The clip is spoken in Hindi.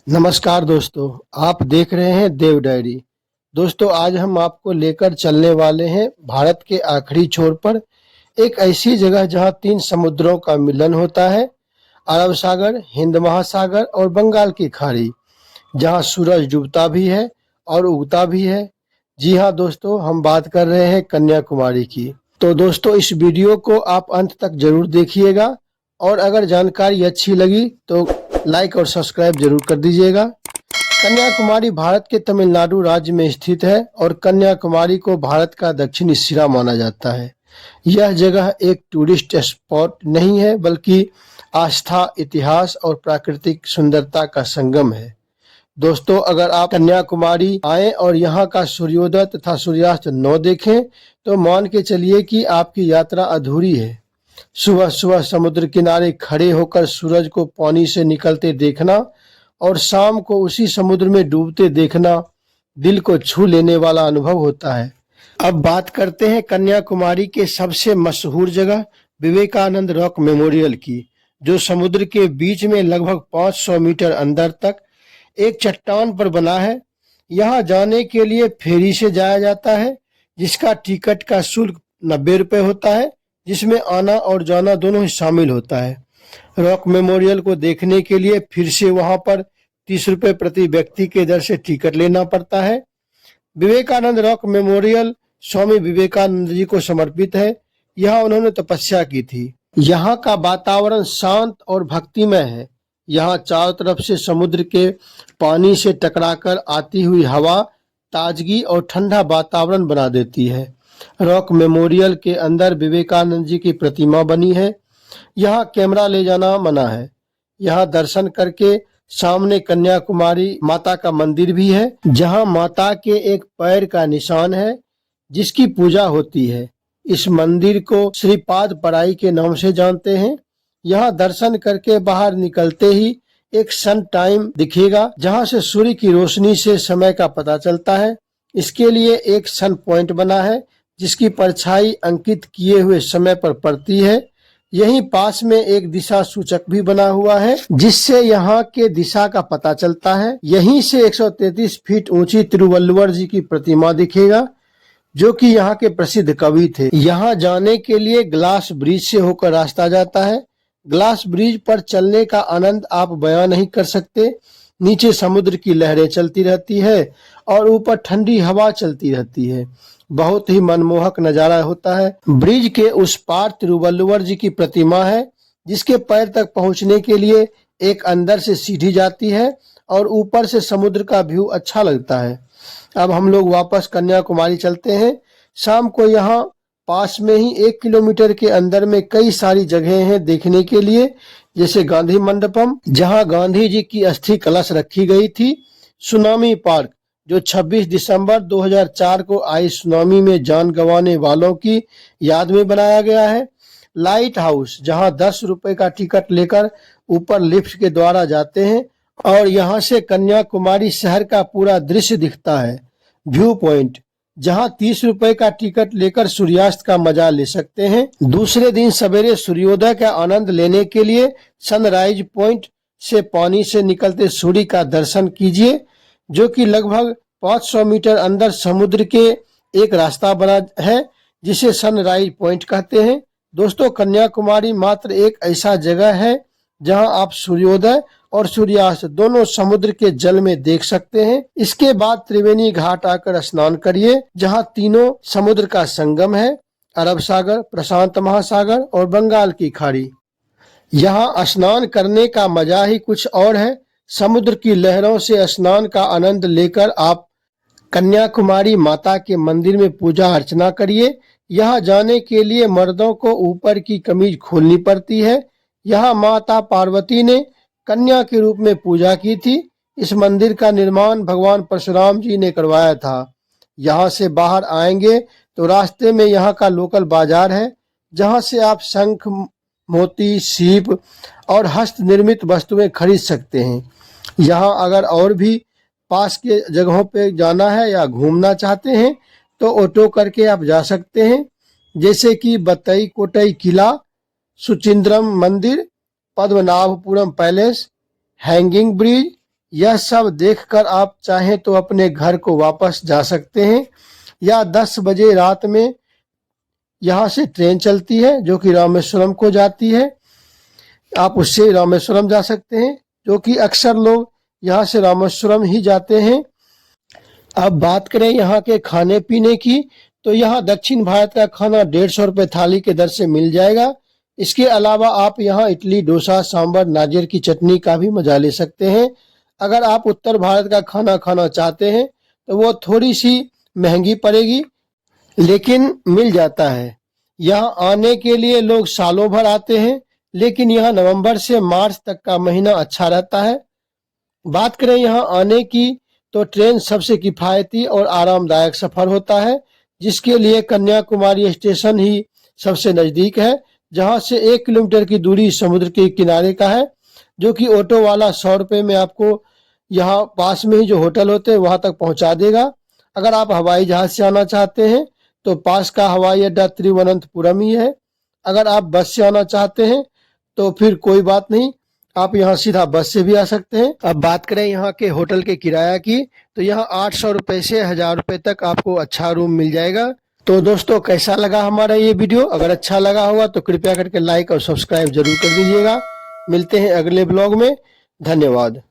नमस्कार दोस्तों, आप देख रहे हैं देव डायरी। दोस्तों, आज हम आपको लेकर चलने वाले हैं भारत के आखिरी छोर पर, एक ऐसी जगह जहां तीन समुद्रों का मिलन होता है। अरब सागर, हिंद महासागर और बंगाल की खाड़ी, जहां सूरज डूबता भी है और उगता भी है। जी हाँ दोस्तों, हम बात कर रहे हैं कन्याकुमारी की। तो दोस्तों, इस वीडियो को आप अंत तक जरूर देखिएगा और अगर जानकारी अच्छी लगी तो लाइक और सब्सक्राइब जरूर कर दीजिएगा। कन्याकुमारी भारत के तमिलनाडु राज्य में स्थित है और कन्याकुमारी को भारत का दक्षिणी सिरा माना जाता है। यह जगह एक टूरिस्ट स्पॉट नहीं है, बल्कि आस्था, इतिहास और प्राकृतिक सुंदरता का संगम है। दोस्तों, अगर आप कन्याकुमारी आए और यहाँ का सूर्योदय तथा सूर्यास्त न देखें तो मान के चलिए कि आपकी यात्रा अधूरी है। सुबह सुबह समुद्र किनारे खड़े होकर सूरज को पानी से निकलते देखना और शाम को उसी समुद्र में डूबते देखना दिल को छू लेने वाला अनुभव होता है। अब बात करते हैं कन्याकुमारी के सबसे मशहूर जगह विवेकानंद रॉक मेमोरियल की, जो समुद्र के बीच में लगभग 500 मीटर अंदर तक एक चट्टान पर बना है। यहाँ जाने के लिए फेरी से जाया जाता है, जिसका टिकट का शुल्क 90 रुपये होता है, जिसमें आना और जाना दोनों ही शामिल होता है। रॉक मेमोरियल को देखने के लिए फिर से वहां पर 30 रुपये प्रति व्यक्ति के दर से टिकट लेना पड़ता है। विवेकानंद रॉक मेमोरियल स्वामी विवेकानंद जी को समर्पित है। यहाँ उन्होंने तपस्या की थी। यहाँ का वातावरण शांत और भक्तिमय है। यहाँ चारों तरफ से समुद्र के पानी से टकराकर आती हुई हवा ताजगी और ठंडा वातावरण बना देती है। रॉक मेमोरियल के अंदर विवेकानंद जी की प्रतिमा बनी है। यहाँ कैमरा ले जाना मना है। यहाँ दर्शन करके सामने कन्याकुमारी माता का मंदिर भी है, जहाँ माता के एक पैर का निशान है जिसकी पूजा होती है। इस मंदिर को श्रीपाद पराई के नाम से जानते हैं। यहाँ दर्शन करके बाहर निकलते ही एक सन टाइम दिखेगा, जहाँ से सूर्य की रोशनी से समय का पता चलता है। इसके लिए एक सन पॉइंट बना है, जिसकी परछाई अंकित किए हुए समय पर पड़ती है। यहीं पास में एक दिशा सूचक भी बना हुआ है, जिससे यहाँ के दिशा का पता चलता है। यहीं से 133 फीट ऊंची तिरुवल्लुवर जी की प्रतिमा दिखेगा, जो कि यहाँ के प्रसिद्ध कवि थे। यहाँ जाने के लिए ग्लास ब्रिज से होकर रास्ता जाता है। ग्लास ब्रिज पर चलने का आनंद आप बयां नहीं कर सकते। नीचे समुद्र की लहरें चलती रहती है और ऊपर ठंडी हवा चलती रहती है। बहुत ही मनमोहक नजारा होता है। ब्रिज के उस पार तिरुवल्लुवर जी की प्रतिमा है, जिसके पैर तक पहुंचने के लिए एक अंदर से सीढ़ी जाती है और ऊपर से समुद्र का व्यू अच्छा लगता है। अब हम लोग वापस कन्याकुमारी चलते हैं। शाम को यहाँ पास में ही 1 किलोमीटर के अंदर में कई सारी जगह हैं देखने के लिए, जैसे गांधी मंडपम, जहाँ गांधी जी की अस्थि कलश रखी गई थी। सुनामी पार्क, जो 26 दिसंबर 2004 को आई सुनामी में जान गंवाने वालों की याद में बनाया गया है। लाइट हाउस, जहां 10 रुपए का टिकट लेकर ऊपर लिफ्ट के द्वारा जाते हैं और यहां से कन्याकुमारी शहर का पूरा दृश्य दिखता है। व्यू पॉइंट, जहां 30 रुपए का टिकट लेकर सूर्यास्त का मजा ले सकते हैं। दूसरे दिन सवेरे सूर्योदय का आनंद लेने के लिए सनराइज पॉइंट से पानी से निकलते सूर्य का दर्शन कीजिए, जो कि लगभग 500 मीटर अंदर समुद्र के एक रास्ता बना है, जिसे सनराइज पॉइंट कहते हैं। दोस्तों, कन्याकुमारी मात्र एक ऐसा जगह है जहां आप सूर्योदय और सूर्यास्त दोनों समुद्र के जल में देख सकते हैं। इसके बाद त्रिवेणी घाट आकर स्नान करिए, जहां तीनों समुद्र का संगम है, अरब सागर, प्रशांत महासागर और बंगाल की खाड़ी। यहाँ स्नान करने का मजा ही कुछ और है। समुद्र की लहरों से स्नान का आनंद लेकर आप कन्याकुमारी माता के मंदिर में पूजा अर्चना करिए। यहाँ जाने के लिए मर्दों को ऊपर की कमीज खोलनी पड़ती है। यहाँ माता पार्वती ने कन्या के रूप में पूजा की थी। इस मंदिर का निर्माण भगवान परशुराम जी ने करवाया था। यहाँ से बाहर आएंगे तो रास्ते में यहाँ का लोकल बाजार है, जहाँ से आप शंख, मोती, सीप और हस्त निर्मित वस्तुएं खरीद सकते हैं। यहाँ अगर और भी पास के जगहों पे जाना है या घूमना चाहते हैं तो ऑटो करके आप जा सकते हैं, जैसे कि बतई कोटई किला, सुचिंद्रम मंदिर, पद्मनाभपुरम पैलेस, हैंगिंग ब्रिज, यह सब देखकर आप चाहें तो अपने घर को वापस जा सकते हैं, या 10 बजे रात में यहाँ से ट्रेन चलती है जो कि रामेश्वरम को जाती है। आप उससे रामेश्वरम जा सकते हैं, जो कि अक्सर लोग यहाँ से रामेश्वरम ही जाते हैं। अब बात करें यहाँ के खाने पीने की, तो यहाँ दक्षिण भारत का खाना 150 रुपये थाली के दर से मिल जाएगा। इसके अलावा आप यहाँ इडली, डोसा, सांभर, नारियल की चटनी का भी मजा ले सकते हैं। अगर आप उत्तर भारत का खाना खाना चाहते हैं तो वो थोड़ी सी महंगी पड़ेगी, लेकिन मिल जाता है। यहाँ आने के लिए लोग सालों भर आते हैं, लेकिन यहाँ नवंबर से मार्च तक का महीना अच्छा रहता है। बात करें यहाँ आने की, तो ट्रेन सबसे किफ़ायती और आरामदायक सफ़र होता है, जिसके लिए कन्याकुमारी स्टेशन ही सबसे नज़दीक है, जहाँ से 1 किलोमीटर की दूरी समुद्र के किनारे का है, जो कि ऑटो वाला 100 रुपये में आपको यहाँ पास में ही जो होटल होते हैं वहाँ तक पहुँचा देगा। अगर आप हवाई जहाज़ से आना चाहते हैं तो पास का हवाई अड्डा तिरुवनंतपुरम ही है। अगर आप बस से आना चाहते हैं तो फिर कोई बात नहीं, आप यहाँ सीधा बस से भी आ सकते हैं। अब बात करें यहाँ के होटल के किराया की, तो यहाँ 800 रुपये से 1000 रुपये तक आपको अच्छा रूम मिल जाएगा। तो दोस्तों, कैसा लगा हमारा ये वीडियो? अगर अच्छा लगा होगा तो कृपया करके लाइक और सब्सक्राइब जरूर कर दीजिएगा। मिलते हैं अगले ब्लॉग में। धन्यवाद।